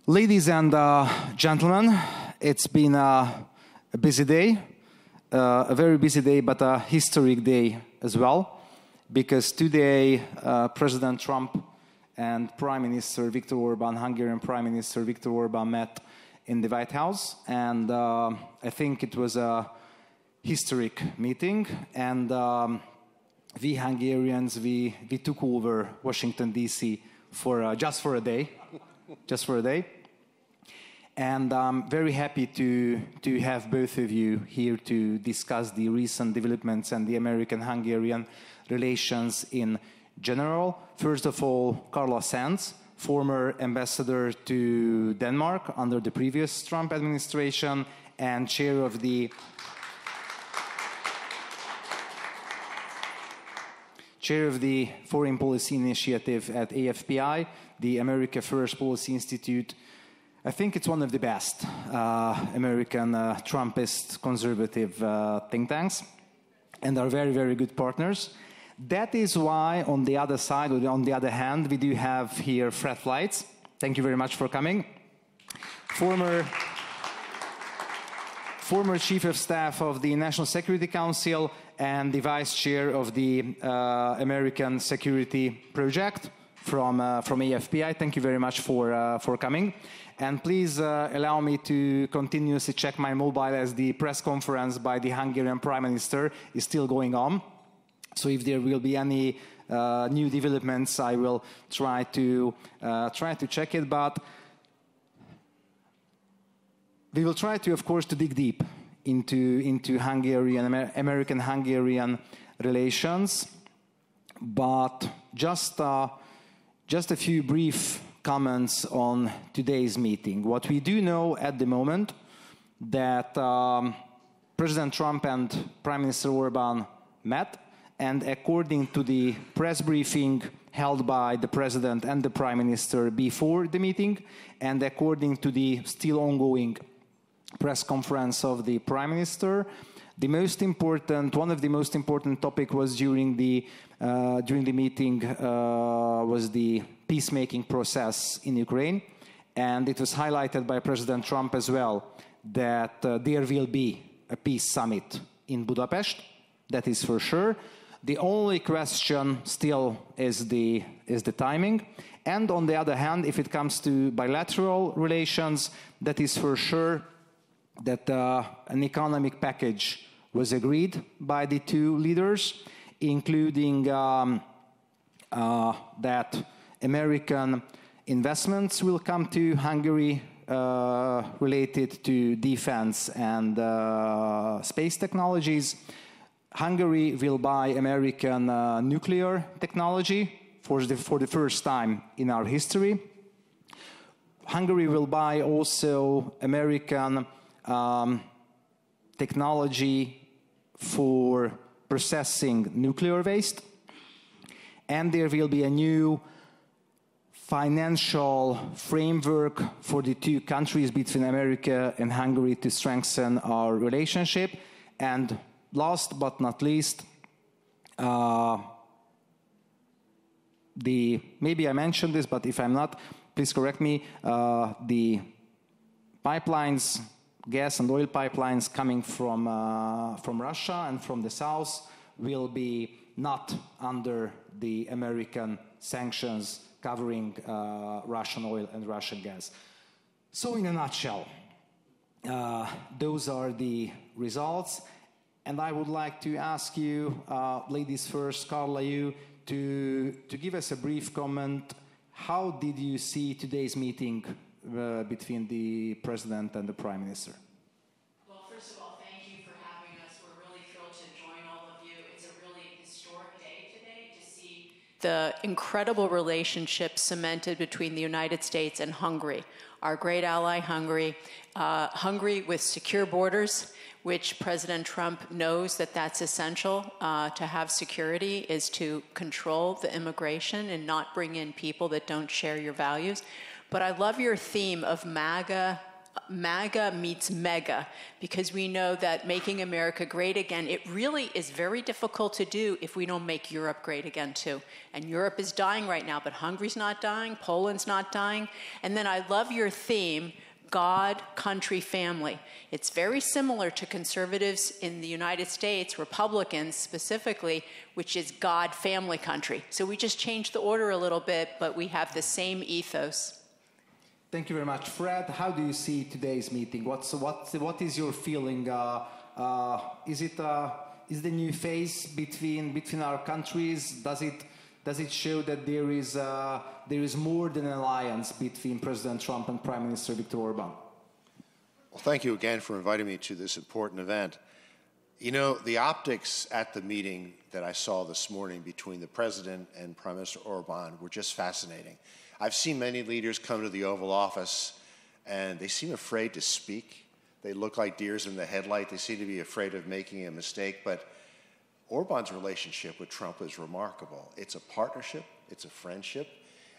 Ladies and gentlemen, it's been a busy day, a very busy day, but a historic day as well, because today President Trump and Prime Minister Viktor Orbán, Hungarian Prime Minister Viktor Orbán, met in the White House, and I think it was a historic meeting, and we Hungarians, we took over Washington, D.C. for just for a day. And I'm very happy to have both of you here to discuss the recent developments and the American-Hungarian relations in general. First of all, Carla Sands, former ambassador to Denmark under the previous Trump administration and chair of the Foreign Policy Initiative at AFPI, the America First Policy Institute. I think it's one of the best American Trumpist conservative think tanks, and are very, very good partners. That is why, on the other side, or on the other hand, we do have here Fred Fleitz. Thank you very much for coming. Former Chief of Staff of the National Security Council and the Vice Chair of the American Security Project from AFPI. Thank you very much for coming. And please allow me to continuously check my mobile as the press conference by the Hungarian Prime Minister is still going on. So if there will be any new developments, I will try to check it. But we will try to, of course, to dig deep into American-Hungarian relations. But just a few brief comments on today's meeting. What we do know at the moment that President Trump and Prime Minister Orbán met, and according to the press briefing held by the President and the Prime Minister before the meeting, and according to the still ongoing press conference of the Prime Minister, one of the most important topic was during the meeting was the peacemaking process in Ukraine, and it was highlighted by President Trump as well that there will be a peace summit in Budapest. That is for sure. The only question still is the timing. And on the other hand, if it comes to bilateral relations, that is for sure that an economic package was agreed by the two leaders, including that American investments will come to Hungary related to defense and space technologies. Hungary will buy American nuclear technology for the first time in our history. Hungary will buy also American technology for processing nuclear waste. And there will be a new financial framework for the two countries between America and Hungary to strengthen our relationship. And last but not least, maybe I mentioned this, but if I'm not, please correct me, the pipelines, gas and oil pipelines coming from Russia and from the south will be not under the American sanctions covering Russian oil and Russian gas. So in a nutshell, those are the results. And I would like to ask you, ladies first, Carla, you, to give us a brief comment. How did you see today's meeting between the President and the Prime Minister? Well, first of all, thank you for having us. We're really thrilled to join all of you. It's a really historic day today to see the incredible relationship cemented between the United States and Hungary, our great ally Hungary. Hungary with secure borders, which President Trump knows that that's essential to have security, is to control the immigration and not bring in people that don't share your values. But I love your theme of MAGA MAGA meets MEGA, because we know that making America great again, it really is very difficult to do if we don't make Europe great again too. And Europe is dying right now, but Hungary's not dying, Poland's not dying. And then I love your theme, God, country, family. It's very similar to conservatives in the United States, Republicans specifically, which is God, family, country. So we just changed the order a little bit, but we have the same ethos. Thank you very much. Fred, how do you see today's meeting? What is your feeling? Is the new phase between our countries? Does it show that there is more than an alliance between President Trump and Prime Minister Viktor Orban? Well, thank you again for inviting me to this important event. You know, the optics at the meeting that I saw this morning between the President and Prime Minister Orban were just fascinating. I've seen many leaders come to the Oval Office, and they seem afraid to speak. They look like deers in the headlight. They seem to be afraid of making a mistake. But Orban's relationship with Trump is remarkable. It's a partnership. It's a friendship.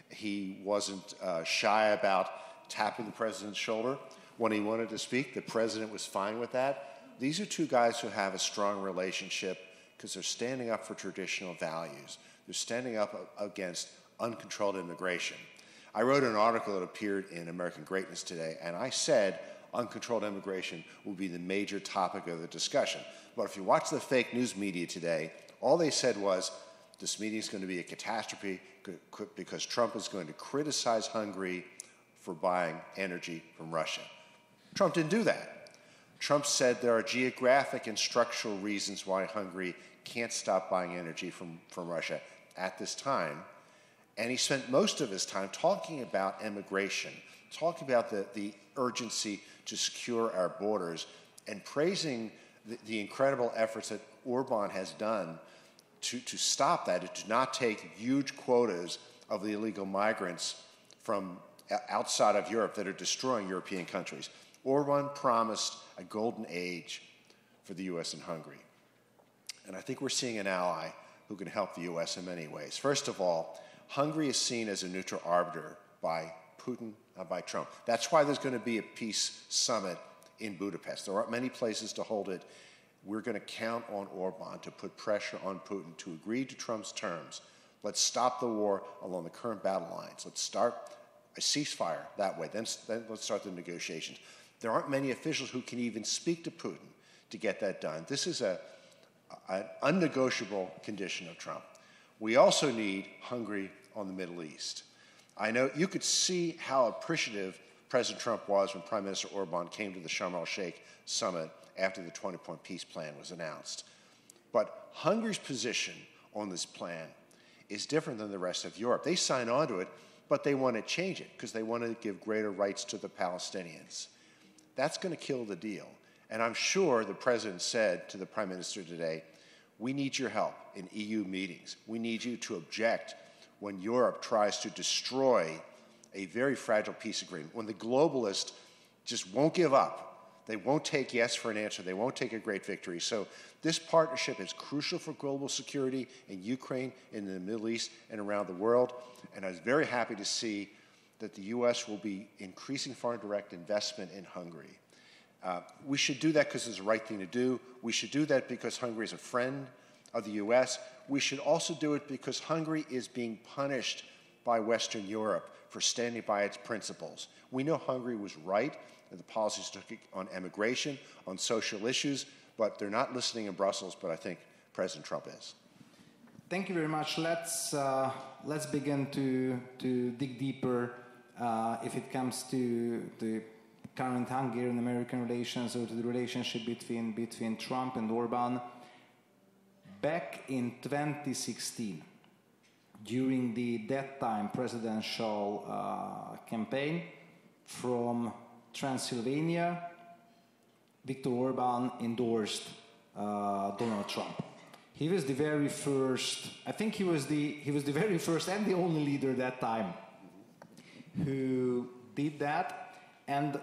He wasn't shy about tapping the president's shoulder when he wanted to speak. The president was fine with that. These are two guys who have a strong relationship because they're standing up for traditional values. They're standing up against uncontrolled immigration. I wrote an article that appeared in American Greatness today, and I said uncontrolled immigration will be the major topic of the discussion. But if you watch the fake news media today, all they said was this meeting is going to be a catastrophe because Trump is going to criticize Hungary for buying energy from Russia. Trump didn't do that. Trump said there are geographic and structural reasons why Hungary can't stop buying energy from Russia at this time. And he spent most of his time talking about immigration, talking about the urgency to secure our borders, and praising the incredible efforts that Orban has done to stop that, to not take huge quotas of the illegal migrants from outside of Europe that are destroying European countries. Orban promised a golden age for the U.S. and Hungary. And I think we're seeing an ally who can help the U.S. in many ways. First of all, Hungary is seen as a neutral arbiter by Putin, by Trump. That's why there's going to be a peace summit in Budapest. There aren't many places to hold it. We're going to count on Orban to put pressure on Putin to agree to Trump's terms. Let's stop the war along the current battle lines. Let's start a ceasefire that way. Then let's start the negotiations. There aren't many officials who can even speak to Putin to get that done. This is an unnegotiable condition of Trump. We also need Hungary on the Middle East. I know you could see how appreciative President Trump was when Prime Minister Orban came to the Sharm el-Sheikh summit after the 20-point peace plan was announced. But Hungary's position on this plan is different than the rest of Europe. They signed on to it, but they want to change it because they want to give greater rights to the Palestinians. That's going to kill the deal. And I'm sure the president said to the Prime Minister today, we need your help in EU meetings. We need you to object when Europe tries to destroy a very fragile peace agreement, when the globalists just won't give up. They won't take yes for an answer. They won't take a great victory. So this partnership is crucial for global security in Ukraine, in the Middle East, and around the world. And I was very happy to see that the U.S. will be increasing foreign direct investment in Hungary. We should do that because it's the right thing to do. We should do that because Hungary is a friend of the U.S. We should also do it because Hungary is being punished by Western Europe for standing by its principles. We know Hungary was right, and the policies took on immigration, on social issues, but they're not listening in Brussels, but I think President Trump is. Thank you very much. Let's begin to dig deeper if it comes to the current Hungarian-American relations or to the relationship between Trump and Orban. Back in 2016, during that time presidential campaign from Transylvania, Viktor Orban endorsed Donald Trump. He was the very first, I think he was the very first and the only leader that time who did that. And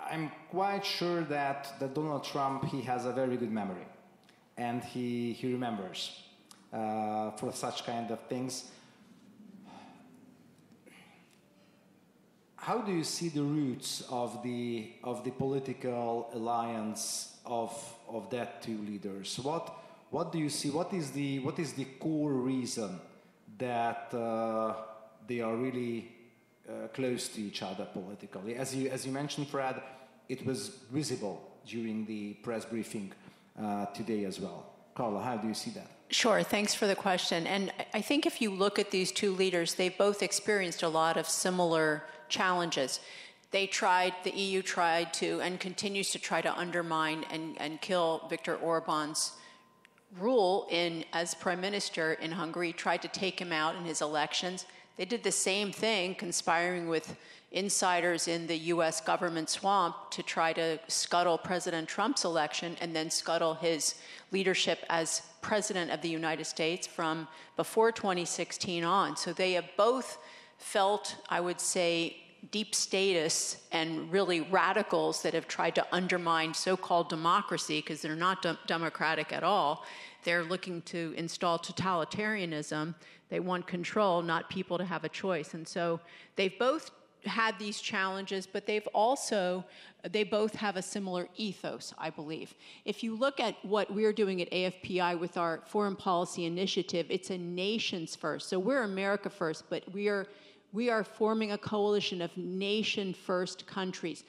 I'm quite sure that Donald Trump, he has a very good memory. And he remembers for such kind of things. how do you see the roots of the political alliance of that two leaders? What do you see? What is the core reason that they are really close to each other politically? As you mentioned, Fred, it was visible during the press briefing today as well. Carla, how do you see that? Sure, thanks for the question. And I think if you look at these two leaders, they've both experienced a lot of similar challenges. The EU tried to, and continues to try to undermine and kill Viktor Orban's rule as prime minister in Hungary, tried to take him out in his elections. They did the same thing, conspiring with insiders in the U.S. government swamp to try to scuttle President Trump's election and then scuttle his leadership as president of the United States from before 2016 on. So they have both felt, I would say, deep status and really radicals that have tried to undermine so-called democracy, because they're not democratic at all. They're looking to install totalitarianism. They want control, not people to have a choice. And so they've both had these challenges, but they both have a similar ethos, I believe. If you look at what we're doing at AFPI with our foreign policy initiative, it's a nations first. So we're America first, but we are forming a coalition of nation-first countries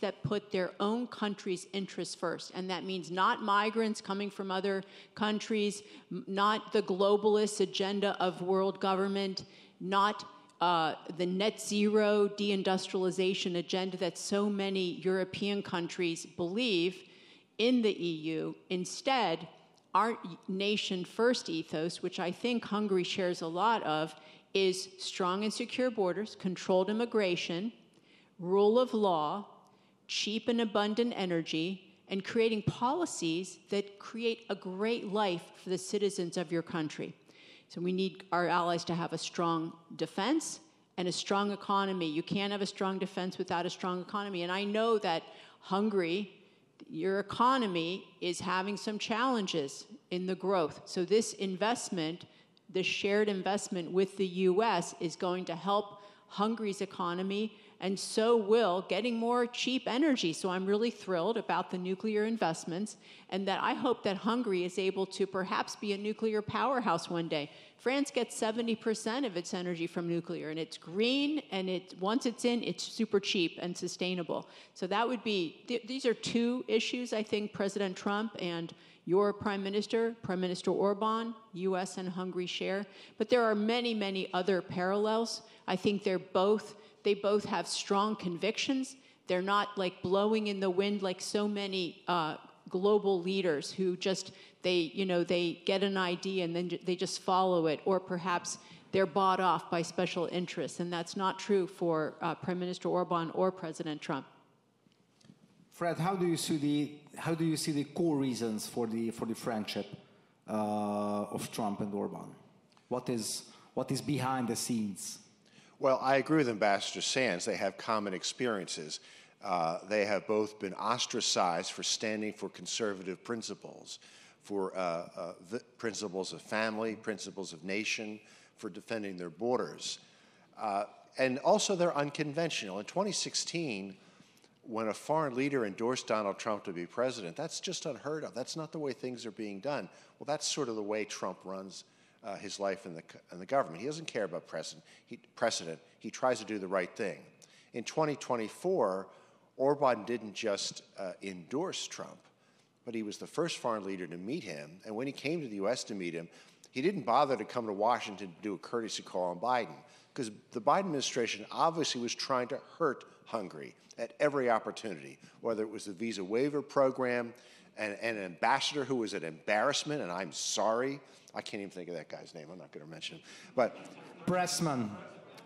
that put their own country's interests first. And that means not migrants coming from other countries, not the globalist agenda of world government, not the net zero deindustrialization agenda that so many European countries believe in the EU. Instead, our nation-first ethos, which I think Hungary shares a lot of, is strong and secure borders, controlled immigration, rule of law, cheap and abundant energy, and creating policies that create a great life for the citizens of your country. So we need our allies to have a strong defense and a strong economy. You can't have a strong defense without a strong economy. And I know that Hungary, your economy, is having some challenges in the growth. So this investment, the shared investment with the U.S. is going to help Hungary's economy, and so will getting more cheap energy. So I'm really thrilled about the nuclear investments, and that I hope that Hungary is able to perhaps be a nuclear powerhouse one day. France gets 70% of its energy from nuclear, and it's green, and once it's in, it's super cheap and sustainable. So that would be, these are two issues I think President Trump and your Prime Minister Orban, U.S. and Hungary share. But there are many, many other parallels. I think they both have strong convictions. They're not like blowing in the wind like so many global leaders who just, they get an idea and then they just follow it, or perhaps they're bought off by special interests. And that's not true for Prime Minister Orban or President Trump. Fred, how do you see the core reasons for the friendship of Trump and Orban? What is behind the scenes? Well, I agree with Ambassador Sands. They have common experiences. They have both been ostracized for standing for conservative principles, for principles of family, principles of nation, for defending their borders. And also they're unconventional. In 2016, when a foreign leader endorsed Donald Trump to be president, that's just unheard of. That's not the way things are being done. Well, that's sort of the way Trump runs his life in the government. He doesn't care about precedent. He tries to do the right thing. In 2024, Orban didn't just endorse Trump, but he was the first foreign leader to meet him. And when he came to the U.S. to meet him, he didn't bother to come to Washington to do a courtesy call on Biden, because the Biden administration obviously was trying to hurt Hungary at every opportunity, whether it was the visa waiver program, and an ambassador who was an embarrassment, and I'm sorry, I can't even think of that guy's name, I'm not going to mention him, but Pressman.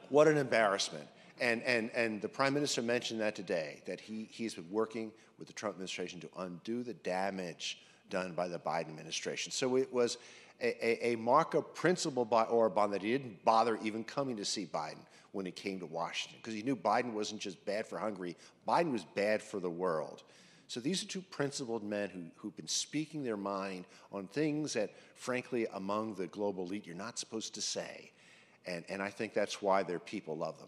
What an embarrassment. And the Prime Minister mentioned that today, that he's been working with the Trump administration to undo the damage done by the Biden administration. So it was a mark of principle by Orban that he didn't bother even coming to see Biden when he came to Washington, because he knew Biden wasn't just bad for Hungary, Biden was bad for the world. So these are two principled men who've been speaking their mind on things that, frankly, among the global elite, you're not supposed to say. And I think that's why their people love them.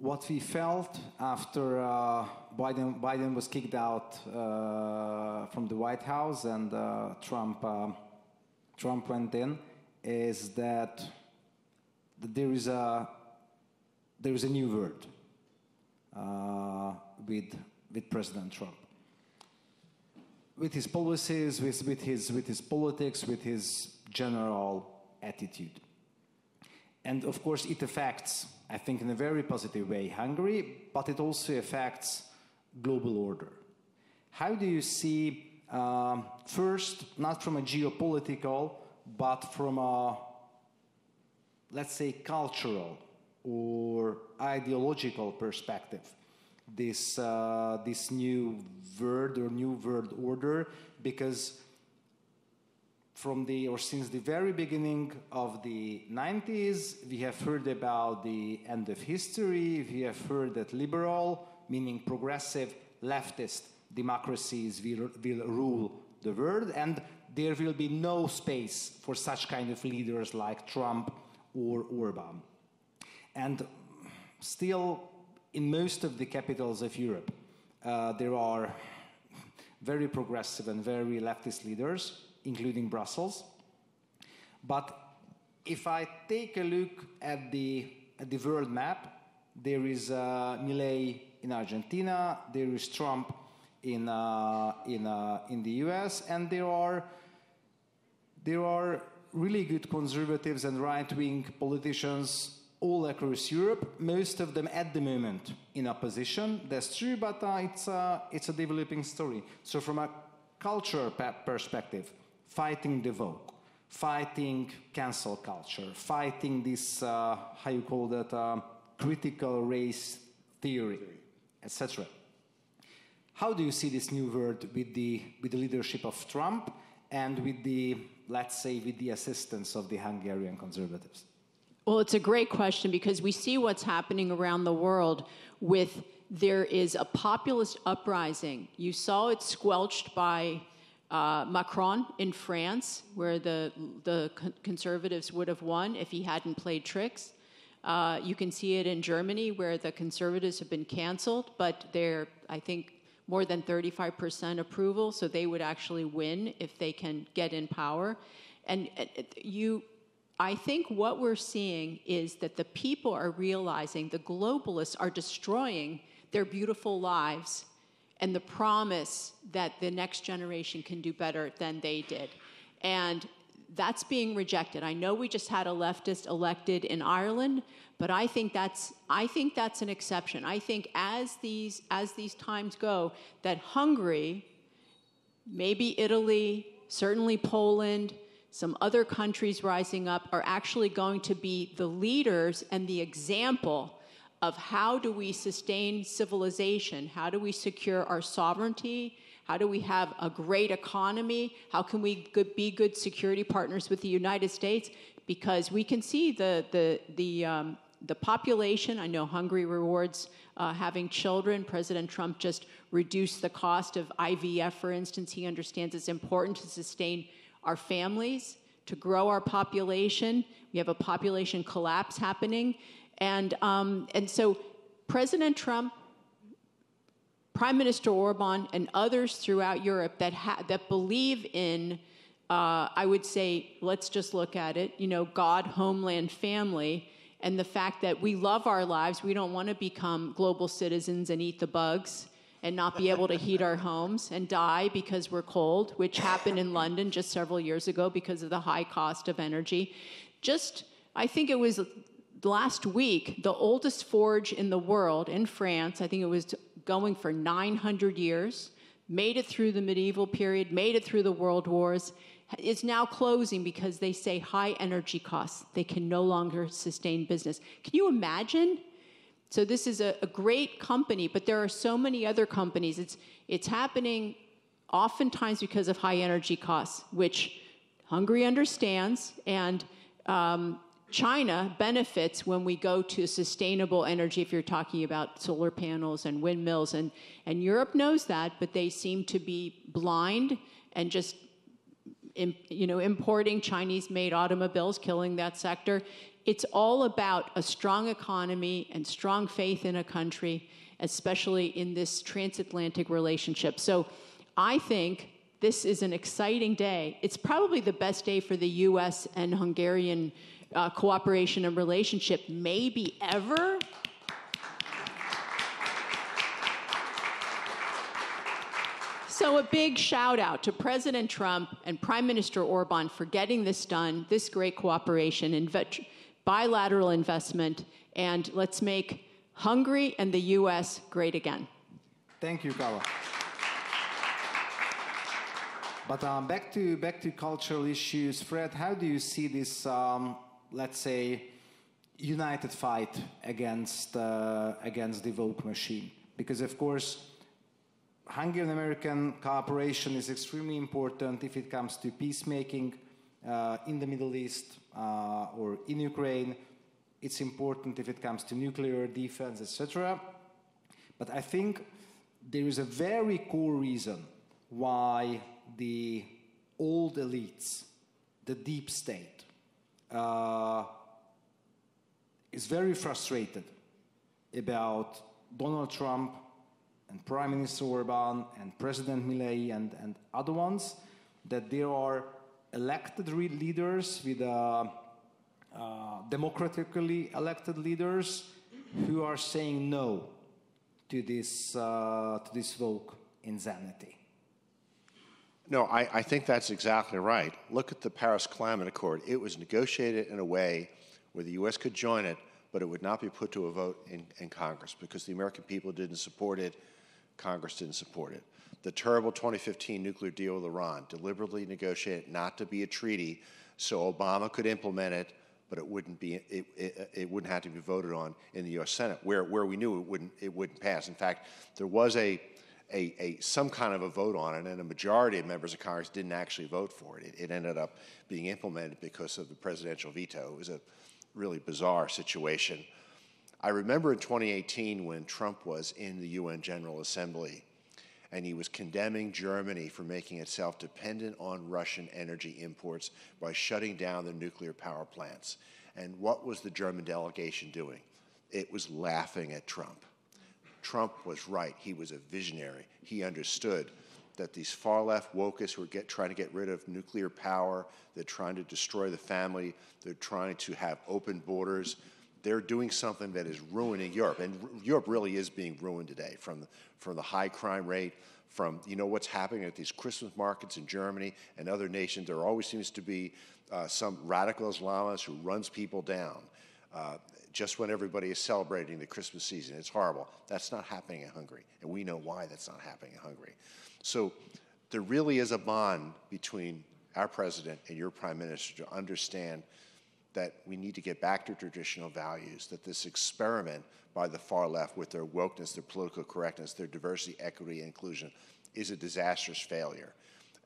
what we felt after Biden was kicked out from the White House and Trump went in is that there is a new world with President Trump, with his policies, with his politics, with his general attitude. And of course, it affects, I think, in a very positive way, Hungary, but it also affects global order. How do you see, first, not from a geopolitical, but from a, let's say, cultural or ideological perspective, this new world or new world order? Because since the very beginning of the 90s, we have heard about the end of history. We have heard that liberal, meaning progressive, leftist democracies will rule the world, and there will be no space for such kind of leaders like Trump or Orban. And still, in most of the capitals of Europe, there are very progressive and very leftist leaders, including Brussels. But if I take a look at the world map, there is Milei in Argentina, there is Trump in the US, and there are really good conservatives and right-wing politicians all across Europe, most of them at the moment in opposition. That's true, but it's a developing story. So from a cultural perspective, fighting the woke, fighting cancel culture, fighting this, how you call that, critical race theory, etc. How do you see this new world with the leadership of Trump and with the, let's say, with the assistance of the Hungarian conservatives? Well, it's a great question because we see what's happening around the world there is a populist uprising. You saw it squelched by Macron in France, where the conservatives would have won if he hadn't played tricks. You can see it in Germany, where the conservatives have been canceled, but they're, I think, more than 35% approval, so they would actually win if they can get in power. And I think what we're seeing is that the people are realizing the globalists are destroying their beautiful lives and the promise that the next generation can do better than they did. And that's being rejected. I know we just had a leftist elected in Ireland, but I think that's an exception. I think as these times go, that Hungary, maybe Italy, certainly Poland, some other countries rising up are actually going to be the leaders and the example of how do we sustain civilization, how do we secure our sovereignty, how do we have a great economy, how can we be good security partners with the United States, because we can see the population. I know Hungary rewards having children. President Trump just reduced the cost of IVF, for instance. He understands it's important to sustain our families, to grow our population. We have a population collapse happening. And so President Trump, Prime Minister Orban, and others throughout Europe that believe in, I would say, let's just look at it, God, homeland, family, and the fact that we love our lives. We don't want to become global citizens and eat the bugs and not be able to heat our homes and die because we're cold, which happened in London just several years ago because of the high cost of energy. I think it was last week, the oldest forge in the world in France, I think it was going for 900 years, made it through the medieval period, made it through the world wars, is now closing because they say high energy costs. They can no longer sustain business. Can you imagine? So this is a great company, but there are so many other companies. It's happening oftentimes because of high energy costs, which Hungary understands, and China benefits when we go to sustainable energy, if you're talking about solar panels and windmills, and Europe knows that, but they seem to be blind and just importing Chinese-made automobiles, killing that sector. It's all about a strong economy and strong faith in a country, especially in this transatlantic relationship. So I think this is an exciting day. It's probably the best day for the U.S. and Hungarian cooperation and relationship, maybe ever. So a big shout out to President Trump and Prime Minister Orban for getting this done, this great cooperation, bilateral investment, and let's make Hungary and the U.S. great again. Thank you, Carla. But back to cultural issues, Fred. How do you see this, let's say, united fight against the woke machine? Because of course, Hungarian-American cooperation is extremely important if it comes to peacemaking in the Middle East or in Ukraine. It's important if it comes to nuclear defense, etc. But I think there is a very core reason why the old elites, the deep state, is very frustrated about Donald Trump and Prime Minister Orban and President Milei and other ones, that there are elected leaders with democratically elected leaders who are saying no to this woke insanity. No, I think that's exactly right. Look at the Paris Climate Accord. It was negotiated in a way where the U.S. could join it, but it would not be put to a vote in Congress because the American people didn't support it. Congress didn't support it. The terrible 2015 nuclear deal with Iran, deliberately negotiated not to be a treaty so Obama could implement it, but it wouldn't have to be voted on in the U.S. Senate, where we knew it wouldn't pass. In fact, there was some kind of a vote on it, and a majority of members of Congress didn't actually vote for it. It ended up being implemented because of the presidential veto. It was a really bizarre situation. I remember in 2018 when Trump was in the UN General Assembly and he was condemning Germany for making itself dependent on Russian energy imports by shutting down the nuclear power plants. And what was the German delegation doing? It was laughing at Trump. Trump was right. He was a visionary. He understood that these far-left wokists who are trying to get rid of nuclear power, they're trying to destroy the family, they're trying to have open borders, they're doing something that is ruining Europe. And Europe really is being ruined today from the high crime rate, from what's happening at these Christmas markets in Germany and other nations. There always seems to be some radical Islamist who runs people down just when everybody is celebrating the Christmas season. It's horrible. That's not happening in Hungary, and we know why that's not happening in Hungary. So there really is a bond between our president and your prime minister to understand that we need to get back to traditional values, that this experiment by the far left with their wokeness, their political correctness, their diversity, equity, and inclusion is a disastrous failure.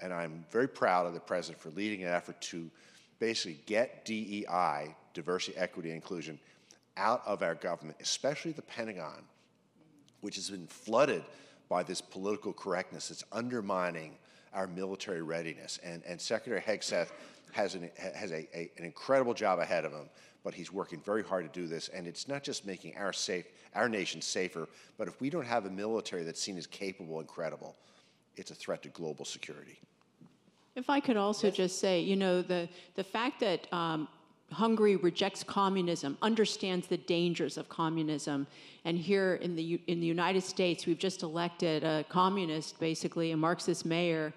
And I'm very proud of the president for leading an effort to basically get DEI, diversity, equity, and inclusion, out of our government, especially the Pentagon, which has been flooded by this political correctness that's undermining our military readiness. And Secretary Hegseth has an incredible job ahead of him, but he's working very hard to do this. And it's not just making our nation safer, but if we don't have a military that's seen as capable and credible, it's a threat to global security. If I could also just say, the fact that Hungary rejects communism, understands the dangers of communism, and here in the United States, we've just elected a communist, basically a Marxist mayor,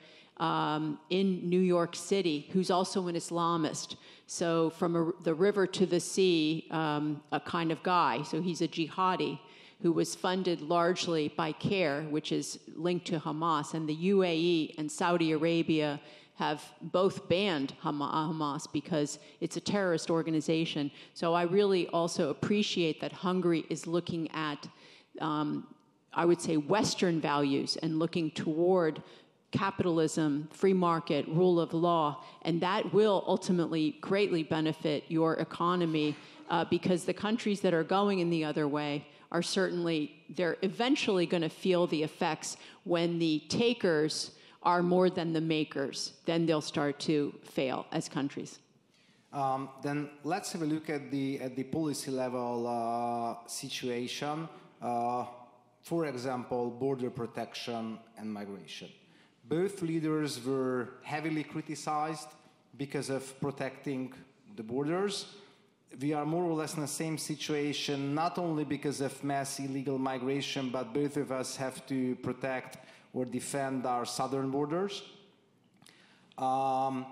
in New York City, who's also an Islamist. So from the river to the sea, a kind of guy. So he's a jihadi who was funded largely by CARE, which is linked to Hamas. And the UAE and Saudi Arabia have both banned Hamas because it's a terrorist organization. So I really also appreciate that Hungary is looking at, I would say, Western values and looking toward capitalism, free market, rule of law, and that will ultimately greatly benefit your economy because the countries that are going in the other way are they're eventually going to feel the effects when the takers are more than the makers. Then they'll start to fail as countries. Then let's have a look at the policy level situation. For example, border protection and migration. Both leaders were heavily criticized because of protecting the borders. We are more or less in the same situation, not only because of mass illegal migration, but both of us have to protect or defend our southern borders. And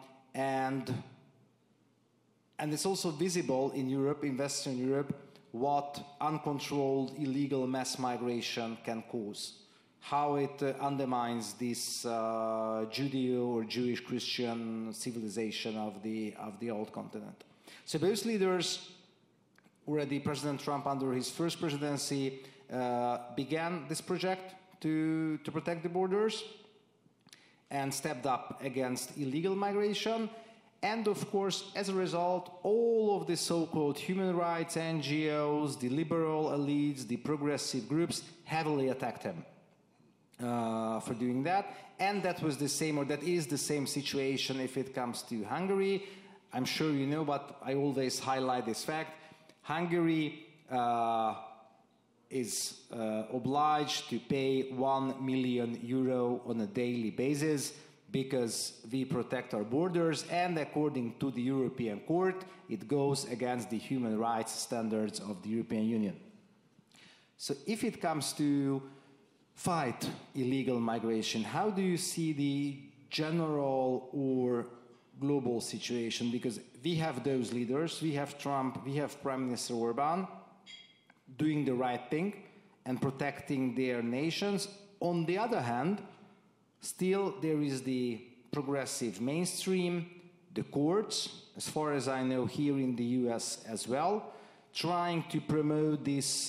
it's also visible in Europe, in Western Europe, what uncontrolled illegal mass migration can cause, how it undermines this Judeo or Jewish Christian civilization of the old continent. So both leaders, already President Trump under his first presidency, began this project to protect the borders and stepped up against illegal migration. And of course, as a result, all of the so-called human rights NGOs, the liberal elites, the progressive groups heavily attacked him for doing that. And that was the same, or that is the same situation if it comes to Hungary. I'm sure you know, but I always highlight this fact. Hungary is obliged to pay €1 million on a daily basis because we protect our borders, and according to the European Court, it goes against the human rights standards of the European Union. So if it comes to fight illegal migration, how do you see the general or global situation? Because we have those leaders, we have Trump, we have Prime Minister Orban doing the right thing and protecting their nations. On the other hand, still there is the progressive mainstream, the courts, as far as I know here in the US as well, trying to promote this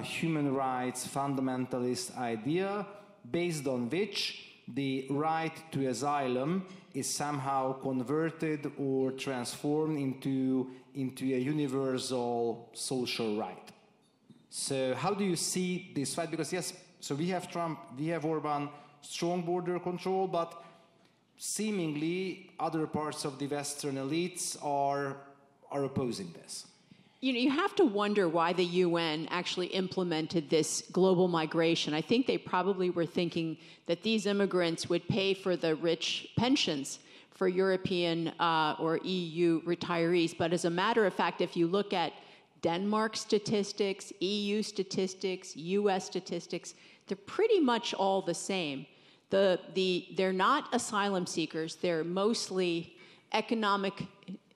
human rights fundamentalist idea based on which the right to asylum is somehow converted or transformed into a universal social right. So how do you see this fight? Because yes, so we have Trump, we have Orban, strong border control, but seemingly other parts of the Western elites are opposing this. You know, you have to wonder why the UN actually implemented this global migration. I think they probably were thinking that these immigrants would pay for the rich pensions for European or EU retirees. But as a matter of fact, if you look at Denmark statistics, EU statistics, US statistics, they're pretty much all the same. They're not asylum seekers. They're mostly economic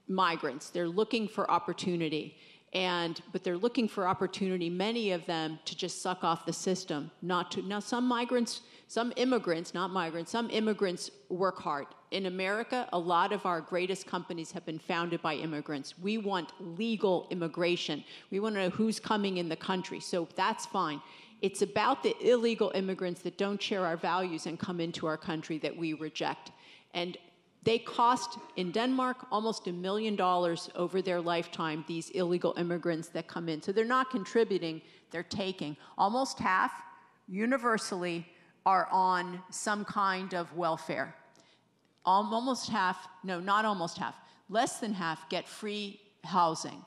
migrants. They're looking for opportunity. But they're looking for opportunity, many of them, to just suck off the system. Now, some immigrants work hard. In America, a lot of our greatest companies have been founded by immigrants. We want legal immigration. We want to know who's coming in the country, so that's fine. It's about the illegal immigrants that don't share our values and come into our country that we reject. And they cost, in Denmark, almost $1 million over their lifetime, these illegal immigrants that come in. So they're not contributing, they're taking. Almost half, universally, are on some kind of welfare. Almost half, no, not almost half, less than half get free housing.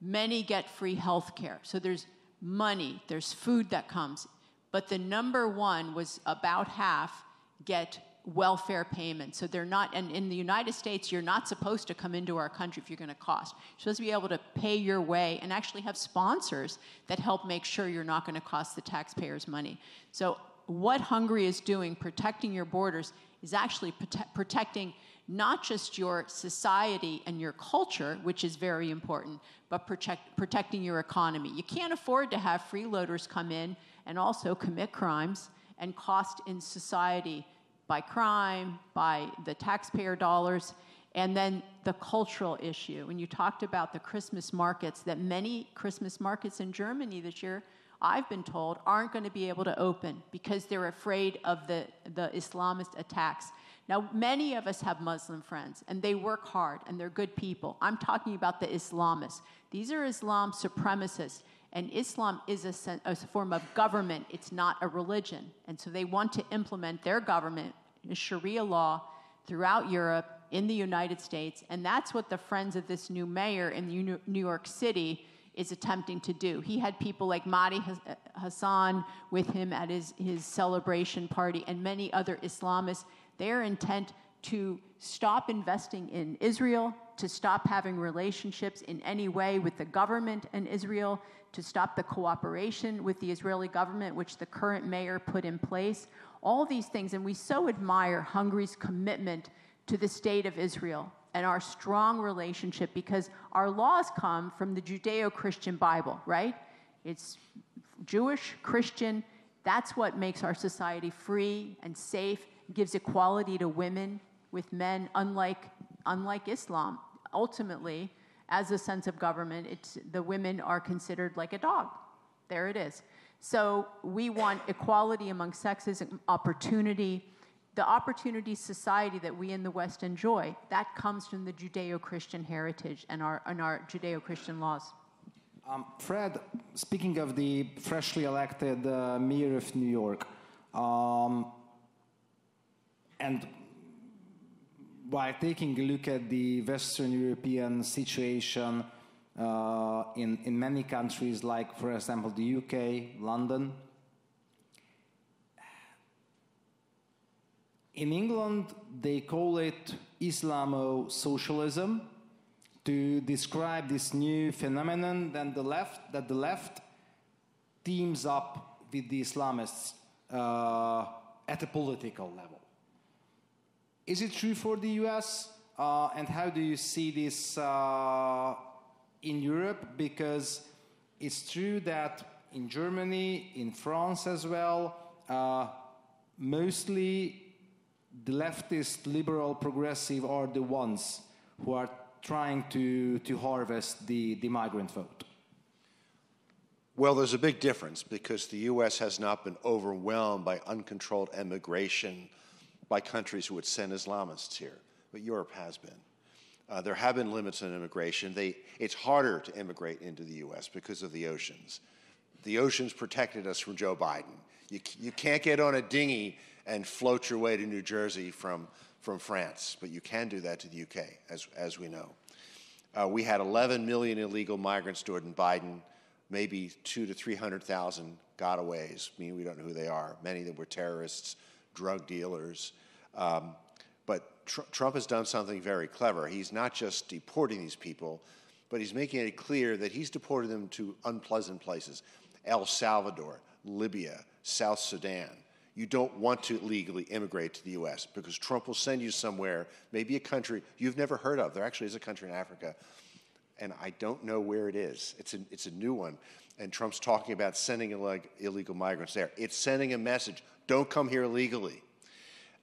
Many get free health care. So there's money, there's food that comes. But the number one was about half get welfare payments. So they're not, and in the United States, you're not supposed to come into our country if you're going to cost. You're supposed to be able to pay your way and actually have sponsors that help make sure you're not going to cost the taxpayers money. So what Hungary is doing, protecting your borders, is actually protecting not just your society and your culture, which is very important, but protecting your economy. You can't afford to have freeloaders come in and also commit crimes and cost in society by crime, by the taxpayer dollars, and then the cultural issue. When you talked about the Christmas markets, that many Christmas markets in Germany this year, I've been told, aren't going to be able to open because they're afraid of the Islamist attacks. Now, many of us have Muslim friends, and they work hard, and they're good people. I'm talking about the Islamists. These are Islam supremacists, and Islam is a form of government. It's not a religion. And so they want to implement their government, Sharia law, throughout Europe, in the United States, and that's what the friends of this new mayor in New York City is attempting to do. He had people like Mahdi Hassan with him at his celebration party and many other Islamists. Their intent to stop investing in Israel, to stop having relationships in any way with the government in Israel, to stop the cooperation with the Israeli government, which the current mayor put in place. All these things, and we so admire Hungary's commitment to the state of Israel and our strong relationship, because our laws come from the Judeo-Christian Bible, right? It's Jewish, Christian. That's what makes our society free and safe, gives equality to women with men, unlike Islam. Ultimately, as a sense of government, the women are considered like a dog. There it is. So we want equality among sexes, opportunity. The opportunity society that we in the West enjoy, that comes from the Judeo-Christian heritage and our Judeo-Christian laws. Fred, speaking of the freshly elected mayor of New York, and by taking a look at the Western European situation in many countries, like, for example, the UK, London. In England, they call it Islamo-socialism to describe this new phenomenon that the left teams up with the Islamists at a political level. Is it true for the US? And how do you see this in Europe? Because it's true that in Germany, in France as well, mostly the leftist, liberal, progressive are the ones who are trying to harvest the migrant vote. Well, there's a big difference because the U.S. has not been overwhelmed by uncontrolled immigration by countries who would send Islamists here, but Europe has been. There have been limits on immigration. It's harder to immigrate into the U.S. because of the oceans. The oceans protected us from Joe Biden. You can't get on a dinghy and float your way to New Jersey from France, but you can do that to the U.K., as we know. We had 11 million illegal migrants during Biden, maybe 200,000 to 300,000 gotaways, meaning we don't know who they are. Many of them were terrorists, drug dealers. But Trump has done something very clever. He's not just deporting these people, but he's making it clear that he's deporting them to unpleasant places. El Salvador, Libya, South Sudan. You don't want to legally immigrate to the U.S. because Trump will send you somewhere, maybe a country you've never heard of. There actually is a country in Africa, and I don't know where it is. It's a new one, and Trump's talking about sending illegal migrants there. It's sending a message, don't come here illegally.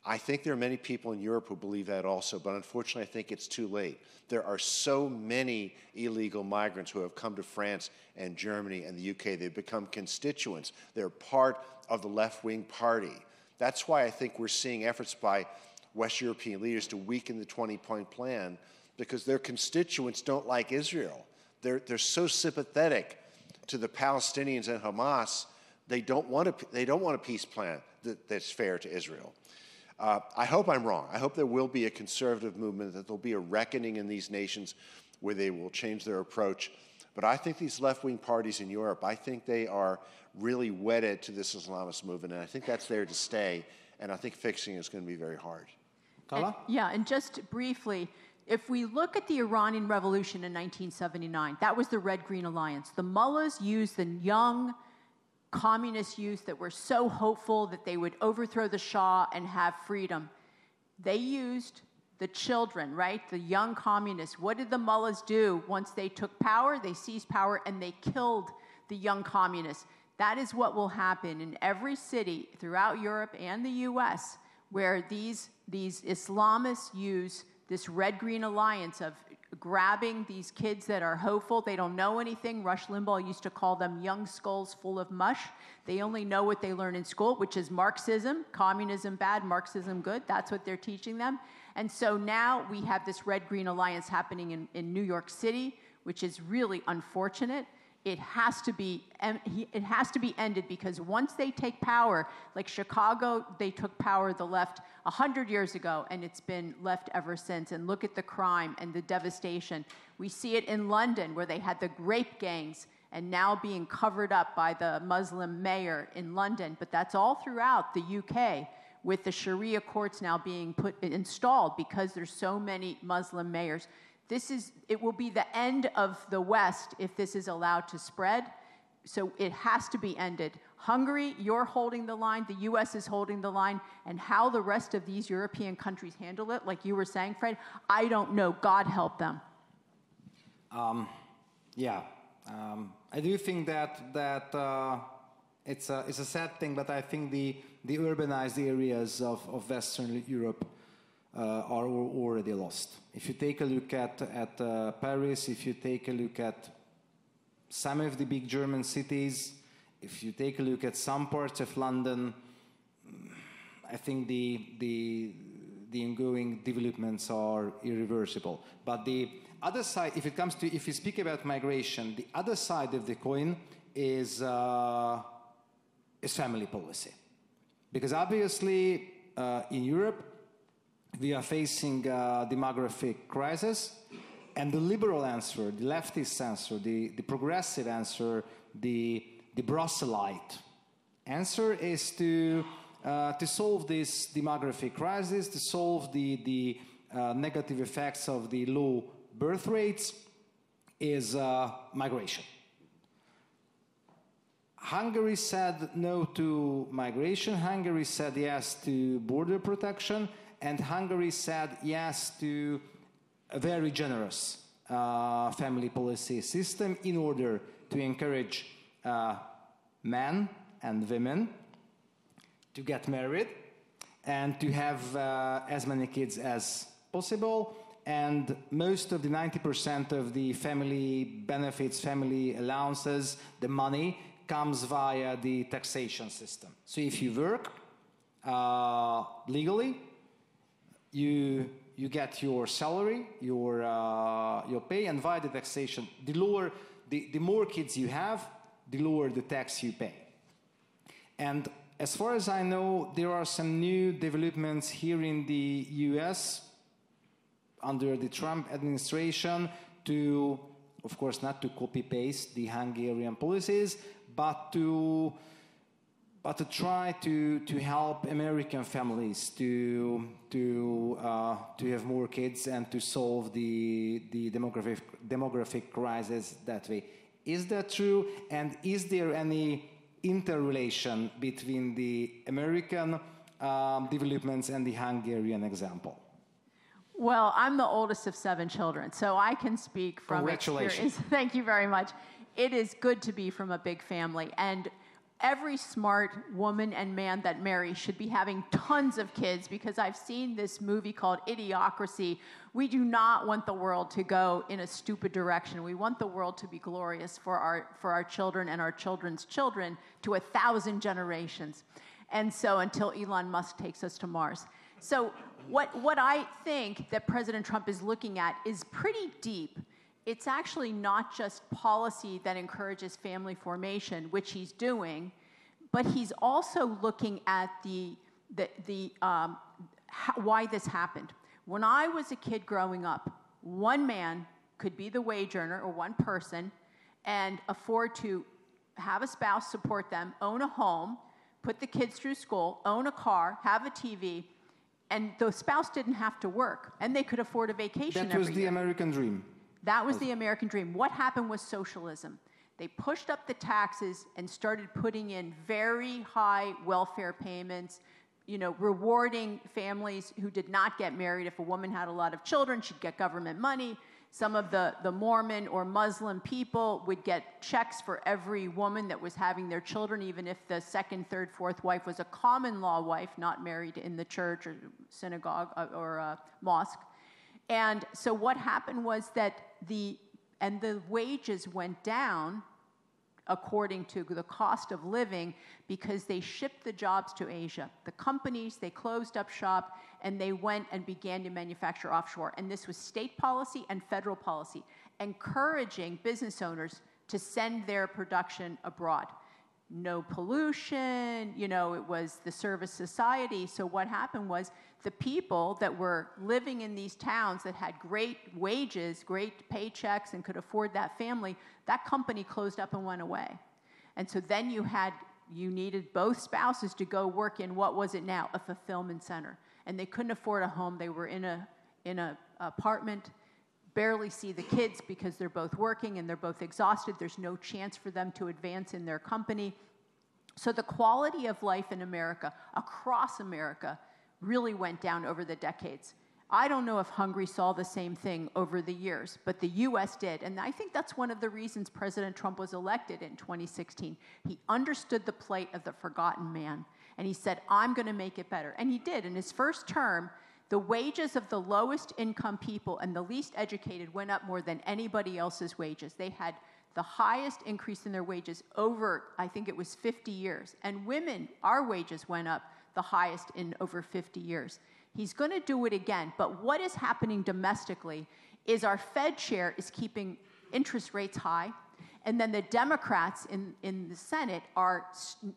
I think there are many people in Europe who believe that also, but unfortunately I think it's too late. There are so many illegal migrants who have come to France and Germany and the UK. They've become constituents. They're part of the left-wing party. That's why I think we're seeing efforts by West European leaders to weaken the 20-point plan, because their constituents don't like Israel. They're so sympathetic to the Palestinians and Hamas. They don't want a peace plan that's fair to Israel. I hope I'm wrong. I hope there will be a conservative movement, that there'll be a reckoning in these nations where they will change their approach. But I think these left-wing parties in Europe, I think they are really wedded to this Islamist movement, and I think that's there to stay, and I think fixing it is going to be very hard. Carla? And just briefly, if we look at the Iranian Revolution in 1979, that was the Red-Green Alliance. The mullahs used the young communist youth that were so hopeful that they would overthrow the Shah and have freedom. They used the children, right? The young communists. What did the mullahs do? Once they took power, they seized power and they killed the young communists. That is what will happen in every city throughout Europe and the US, where these Islamists use this Red-Green Alliance of grabbing these kids that are hopeful. They don't know anything. Rush Limbaugh used to call them young skulls full of mush. They only know what they learn in school, which is Marxism, communism bad, Marxism good. That's what they're teaching them. And so now we have this Red-Green Alliance happening in New York City, which is really unfortunate. it has to be ended, because once they take power, like Chicago, they took power, the left, 100 years ago, and it's been left ever since. And look at the crime and the devastation. We see it in London, where they had the rape gangs, and now being covered up by the Muslim mayor in London. But that's all throughout the UK, with the Sharia courts now being installed because there's so many Muslim mayors. It will be the end of the West if this is allowed to spread. So it has to be ended. Hungary, you're holding the line. The U.S. is holding the line. And how the rest of these European countries handle it, like you were saying, Fred, I don't know. God help them. I do think that it's a sad thing, but I think the urbanized areas of Western Europe are already lost. If you take a look at Paris, if you take a look at some of the big German cities, if you take a look at some parts of London, I think the ongoing developments are irreversible. But the other side, if you speak about migration, the other side of the coin is family policy, because obviously in Europe we are facing a demographic crisis, and the liberal answer, the leftist answer, the progressive answer, the Brusselite answer is to solve this demographic crisis, to solve the negative effects of the low birth rates, is migration. Hungary said no to migration, Hungary said yes to border protection, and Hungary said yes to a very generous family policy system in order to encourage men and women to get married and to have as many kids as possible. And most of the 90% of the family benefits, family allowances, the money comes via the taxation system. So if you work legally, you get your salary, your pay, and via the taxation, the more kids you have, the lower the tax you pay. And as far as I know, there are some new developments here in the US under the Trump administration to, of course, not to copy-paste the Hungarian policies, but to try to help American families to have more kids and to solve the demographic crisis that way. Is that true? And is there any interrelation between the American developments and the Hungarian example? Well, I'm the oldest of 7 children, so I can speak from experience. Thank you very much. It is good to be from a big family, and every smart woman and man that marries should be having tons of kids, because I've seen this movie called Idiocracy. We do not want the world to go in a stupid direction. We want the world to be glorious for our children and our children's children to 1,000 generations. And so until Elon Musk takes us to Mars. So what I think that President Trump is looking at is pretty deep. It's actually not just policy that encourages family formation, which he's doing, but he's also looking at why this happened. When I was a kid growing up, one man could be the wage earner, or one person, and afford to have a spouse support them, own a home, put the kids through school, own a car, have a TV, and the spouse didn't have to work, and they could afford a vacation every year. That was the American dream. That was the American dream. What happened was socialism. They pushed up the taxes and started putting in very high welfare payments, rewarding families who did not get married. If a woman had a lot of children, she'd get government money. Some of the Mormon or Muslim people would get checks for every woman that was having their children, even if the second, third, fourth wife was a common law wife, not married in the church or synagogue or mosque. And so what happened was that the wages went down according to the cost of living, because they shipped the jobs to Asia. The companies, they closed up shop, and they went and began to manufacture offshore. And this was state policy and federal policy, encouraging business owners to send their production abroad. No pollution, you know, it was the service society. So what happened was the people that were living in these towns that had great wages, great paychecks, and could afford that family, that company closed up and went away. And so then you needed both spouses to go work in, what was it now? A fulfillment center. And they couldn't afford a home. They were in a apartment, barely see the kids because they're both working and they're both exhausted. There's no chance for them to advance in their company. So the quality of life in America, across America, really went down over the decades. I don't know if Hungary saw the same thing over the years, but the U.S. did. And I think that's one of the reasons President Trump was elected in 2016. He understood the plight of the forgotten man, and he said, I'm going to make it better. And he did. In his first term, the wages of the lowest income people and the least educated went up more than anybody else's wages. They had the highest increase in their wages over, I think it was 50 years. And women, our wages went up the highest in over 50 years. He's going to do it again. But what is happening domestically is our Fed chair is keeping interest rates high. And then the Democrats in the Senate are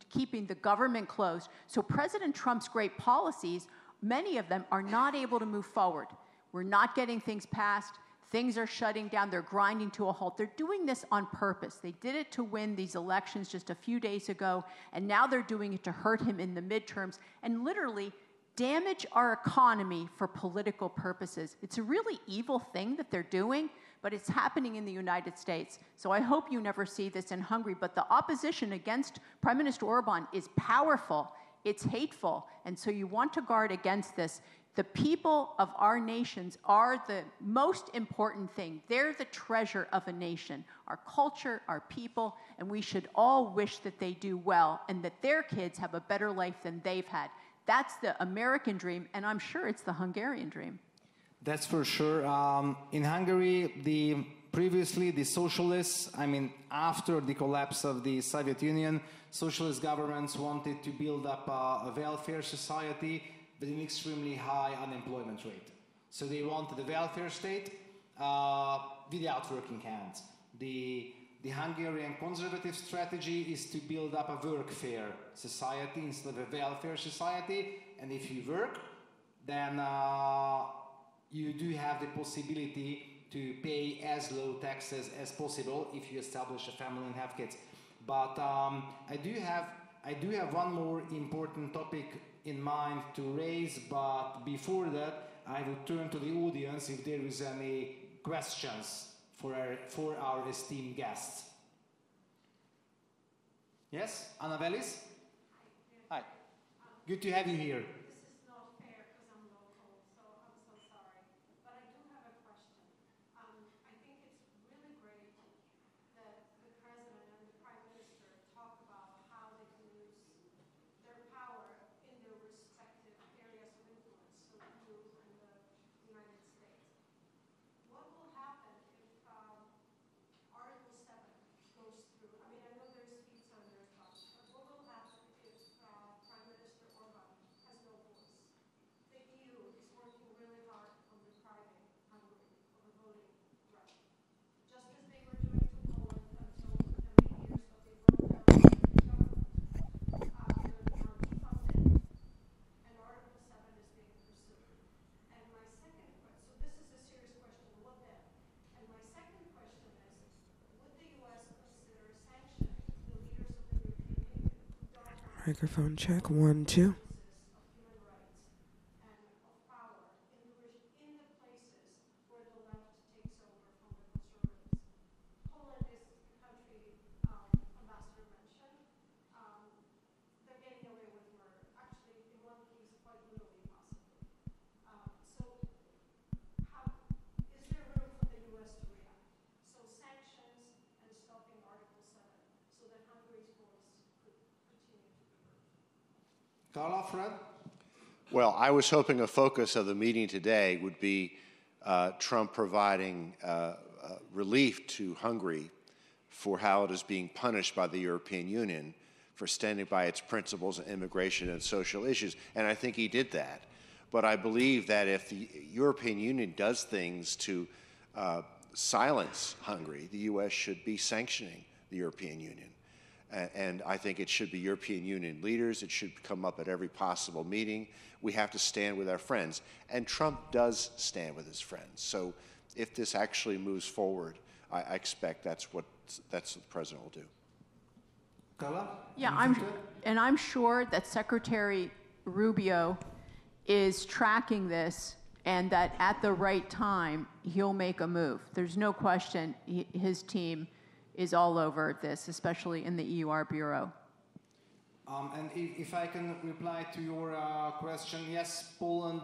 keeping the government closed. So President Trump's great policies, many of them are not able to move forward. We're not getting things passed. Things are shutting down. They're grinding to a halt. They're doing this on purpose. They did it to win these elections just a few days ago, and now they're doing it to hurt him in the midterms and literally damage our economy for political purposes. It's a really evil thing that they're doing, but it's happening in the United States. So I hope you never see this in Hungary. But the opposition against Prime Minister Orban is powerful. It's hateful. And so you want to guard against this. The people of our nations are the most important thing. They're the treasure of a nation, our culture, our people, and we should all wish that they do well and that their kids have a better life than they've had. That's the American dream, and I'm sure it's the Hungarian dream. That's for sure. In Hungary, previously the socialists, after the collapse of the Soviet Union, socialist governments wanted to build up a welfare society with an extremely high unemployment rate. So they wanted a welfare state without working hands. The Hungarian conservative strategy is to build up a workfare society instead of a welfare society. And if you work, then you do have the possibility to pay as low taxes as possible if you establish a family and have kids. But I do have one more important topic in mind to raise, but before that, I will turn to the audience if there is any questions for our esteemed guests. Yes, Annabelis? Hi. Good to have you here. Microphone check, 1, 2. Carla, Fred? Well, I was hoping a focus of the meeting today would be Trump providing relief to Hungary for how it is being punished by the European Union for standing by its principles on immigration and social issues. And I think he did that. But I believe that if the European Union does things to silence Hungary. The U.S. should be sanctioning the European Union. And I think it should be European Union leaders. It should come up at every possible meeting. We have to stand with our friends. And Trump does stand with his friends. So if this actually moves forward, I expect that's what the president will do. Carla? Yeah, I'm sure that Secretary Rubio is tracking this, and that at the right time, he'll make a move. There's no question his team is all over this, especially in the EUR Bureau. And if I can reply to your question, yes, Poland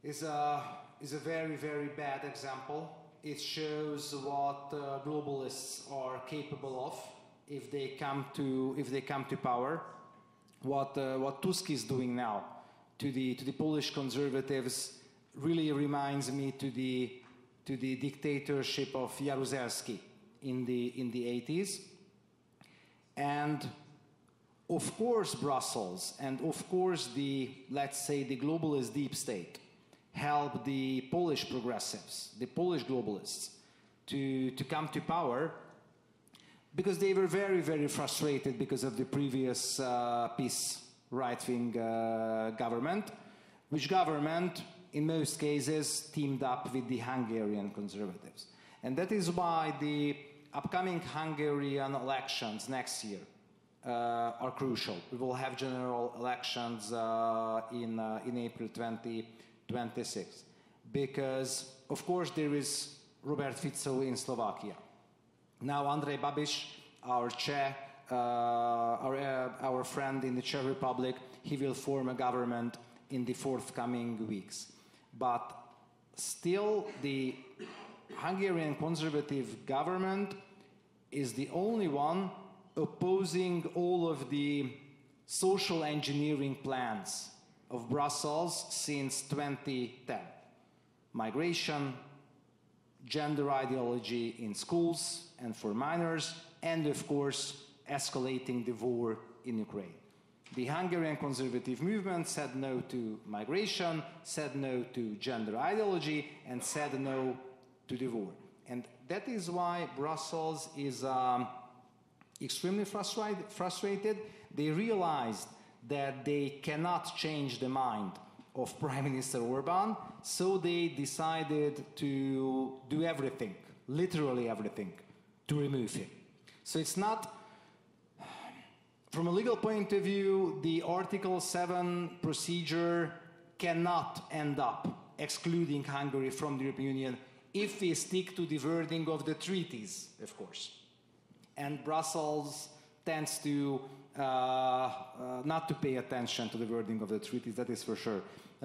is a very, very bad example. It shows what globalists are capable of if they come to power. What Tusk is doing now to the Polish conservatives really reminds me to the dictatorship of Jaruzelski in the 80s. And of course Brussels and of course let's say the globalist deep state helped the Polish progressives, the Polish globalists to come to power, because they were very, very frustrated because of the previous peace right-wing government, which government in most cases teamed up with the Hungarian conservatives. And that is why the upcoming Hungarian elections next year are crucial. We will have general elections in April 2026, because of course there is Robert Fico in Slovakia. Now Andrej Babiš, our friend in the Czech Republic, he will form a government in the forthcoming weeks. But still the Hungarian conservative government is the only one opposing all of the social engineering plans of Brussels since 2010. Migration, gender ideology in schools and for minors, and of course escalating the war in Ukraine. The Hungarian conservative movement said no to migration, said no to gender ideology, and said no to the war. And that is why Brussels is extremely frustrated. They realized that they cannot change the mind of Prime Minister Orban, so they decided to do everything, literally everything, to remove him. So it's not, from a legal point of view, the Article 7 procedure cannot end up excluding Hungary from the European Union if we stick to the wording of the treaties, of course. And Brussels tends to not to pay attention to the wording of the treaties, that is for sure.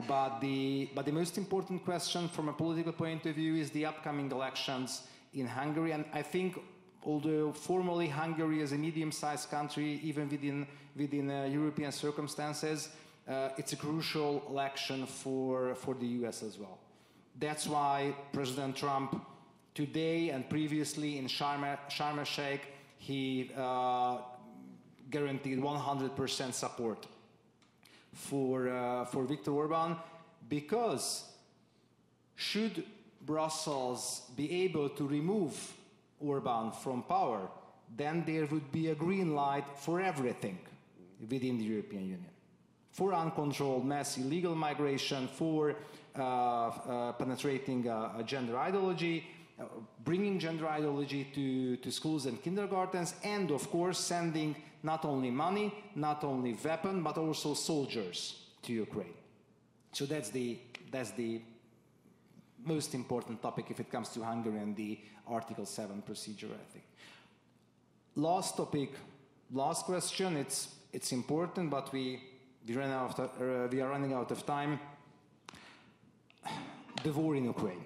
But the most important question from a political point of view is the upcoming elections in Hungary. And I think, although formally Hungary is a medium-sized country, even within European circumstances, it's a crucial election for the US as well. That's why President Trump today and previously in Sharm el-Sheikh, he guaranteed 100% support for Viktor Orban, because should Brussels be able to remove Orban from power, then there would be a green light for everything within the European Union. For uncontrolled mass illegal migration, for penetrating gender ideology, bringing gender ideology to schools and kindergartens, and of course sending not only money, not only weapons, but also soldiers to Ukraine. So that's the most important topic if it comes to Hungary and the Article 7 procedure, I think. Last topic, last question. It's important, but we are running out of time. The war in Ukraine.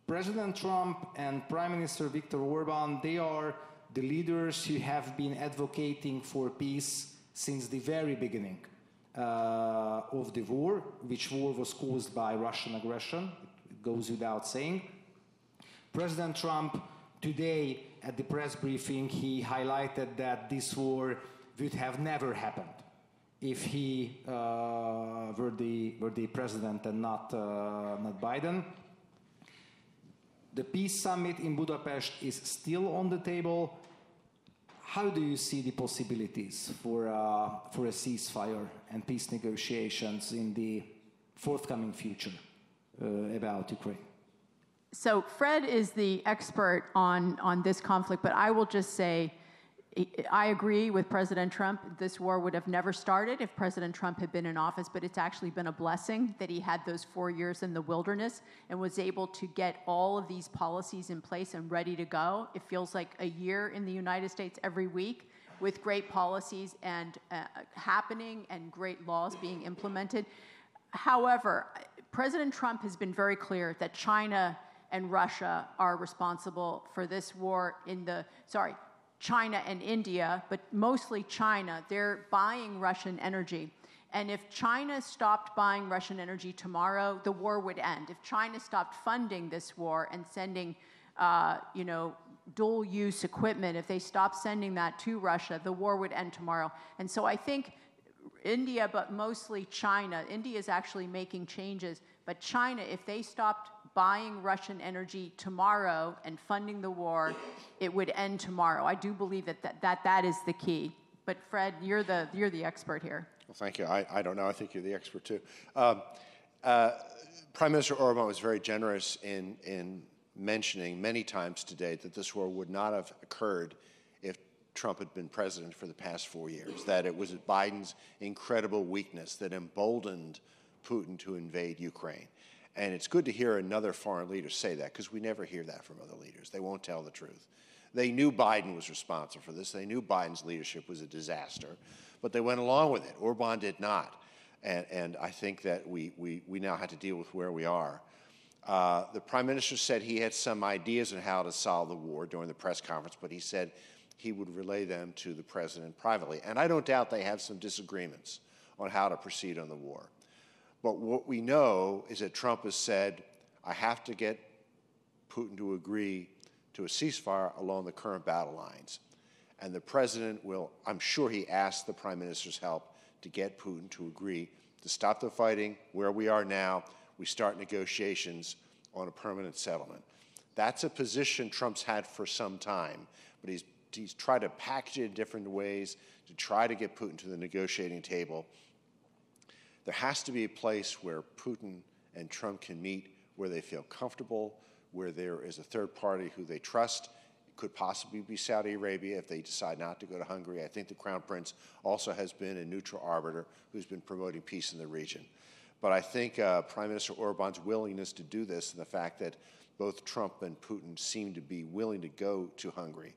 President Trump and Prime Minister Viktor Orban, they are the leaders who have been advocating for peace since the very beginning of the war, which war was caused by Russian aggression. It goes without saying. President Trump today at the press briefing, he highlighted that this war would have never happened if he were the president and not Biden. The peace summit in Budapest is still on the table. How do you see the possibilities for a ceasefire and peace negotiations in the forthcoming future about Ukraine? So Fred is the expert on this conflict, but I will just say I agree with President Trump. This war would have never started if President Trump had been in office, but it's actually been a blessing that he had those 4 years in the wilderness and was able to get all of these policies in place and ready to go. It feels like a year in the United States every week with great policies and happening and great laws being implemented. However, President Trump has been very clear that China and Russia are responsible for this war China and India, but mostly China. They're buying Russian energy. And if China stopped buying Russian energy tomorrow, the war would end. If China stopped funding this war and sending, dual-use equipment, if they stopped sending that to Russia, the war would end tomorrow. And so I think India, but mostly China, India is actually making changes, but China, if they stopped buying Russian energy tomorrow and funding the war, it would end tomorrow. I do believe that is the key. But Fred, you're the expert here. Well, thank you. I don't know. I think you're the expert too. Prime Minister Orban was very generous in mentioning many times today that this war would not have occurred if Trump had been president for the past 4 years, that it was Biden's incredible weakness that emboldened Putin to invade Ukraine. And it's good to hear another foreign leader say that, because we never hear that from other leaders. They won't tell the truth. They knew Biden was responsible for this. They knew Biden's leadership was a disaster, but they went along with it. Orban did not. And I think that we now have to deal with where we are. The Prime Minister said he had some ideas on how to solve the war during the press conference, but he said he would relay them to the President privately. And I don't doubt they have some disagreements on how to proceed on the war. But what we know is that Trump has said, I have to get Putin to agree to a ceasefire along the current battle lines. And the President will, I'm sure he asked the Prime Minister's help to get Putin to agree to stop the fighting where we are now. We start negotiations on a permanent settlement. That's a position Trump's had for some time, but he's tried to package it in different ways to try to get Putin to the negotiating table. There has to be a place where Putin and Trump can meet, where they feel comfortable, where there is a third party who they trust. It could possibly be Saudi Arabia if they decide not to go to Hungary. I think the Crown Prince also has been a neutral arbiter who's been promoting peace in the region. But I think Prime Minister Orban's willingness to do this and the fact that both Trump and Putin seem to be willing to go to Hungary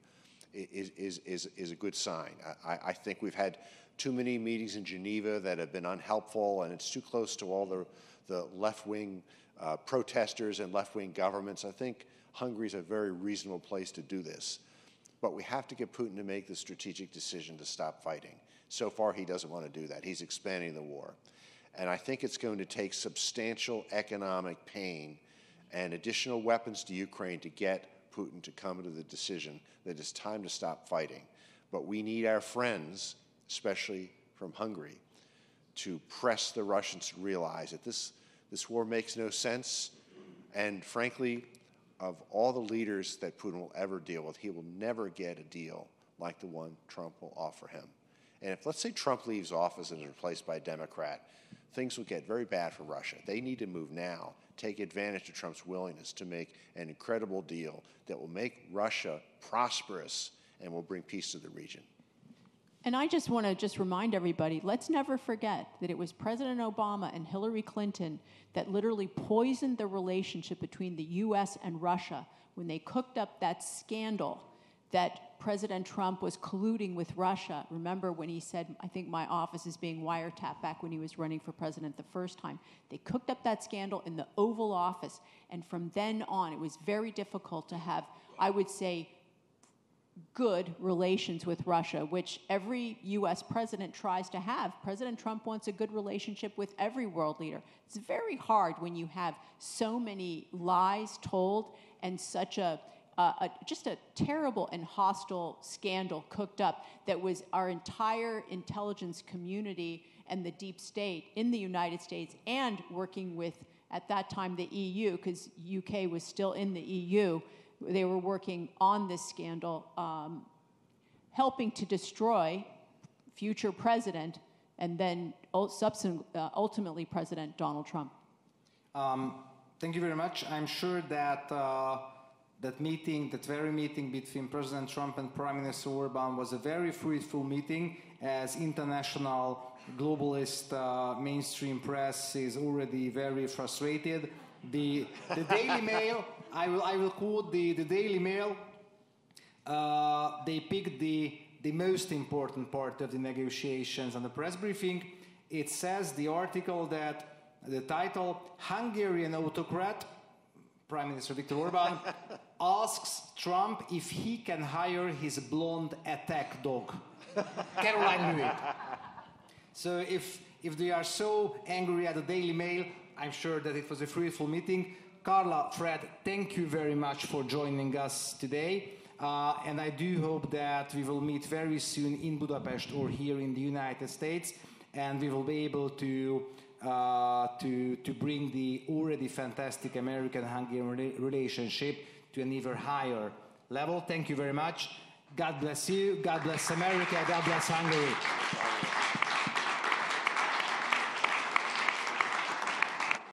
is a good sign. I think we've had too many meetings in Geneva that have been unhelpful, and it's too close to all the left-wing protesters and left-wing governments. I think Hungary's a very reasonable place to do this. But we have to get Putin to make the strategic decision to stop fighting. So far, he doesn't want to do that. He's expanding the war. And I think it's going to take substantial economic pain and additional weapons to Ukraine to get Putin to come to the decision that it's time to stop fighting. But we need our friends, especially from Hungary, to press the Russians to realize that this war makes no sense. And frankly, of all the leaders that Putin will ever deal with, he will never get a deal like the one Trump will offer him. And if, let's say, Trump leaves office and is replaced by a Democrat, things will get very bad for Russia. They need to move now, take advantage of Trump's willingness to make an incredible deal that will make Russia prosperous and will bring peace to the region. And I just want to remind everybody, let's never forget that it was President Obama and Hillary Clinton that literally poisoned the relationship between the U.S. and Russia when they cooked up that scandal that President Trump was colluding with Russia. Remember when he said, I think my office is being wiretapped, back when he was running for president the first time. They cooked up that scandal in the Oval Office. And from then on, it was very difficult to have, I would say, good relations with Russia, which every U.S. president tries to have. President Trump wants a good relationship with every world leader. It's very hard when you have so many lies told and such just a terrible and hostile scandal cooked up that was our entire intelligence community and the deep state in the United States and working with at that time the EU, because UK was still in the EU, they were working on this scandal, helping to destroy future president and then ultimately President Donald Trump. Thank you very much. I'm sure that that very meeting between President Trump and Prime Minister Orban was a very fruitful meeting, as international globalist mainstream press is already very frustrated. The Daily Mail, I will quote the Daily Mail. They picked the most important part of the negotiations and the press briefing. It says, the article, that the title, Hungarian autocrat, Prime Minister Viktor Orban, asks Trump if he can hire his blonde attack dog. Caroline knew it. So if they are so angry at the Daily Mail, I'm sure that it was a fruitful meeting. Carla, Fred, thank you very much for joining us today. And I do hope that we will meet very soon in Budapest or here in the United States, and we will be able to bring the already fantastic American-Hungarian relationship to an even higher level. Thank you very much. God bless you. God bless America. God bless Hungary.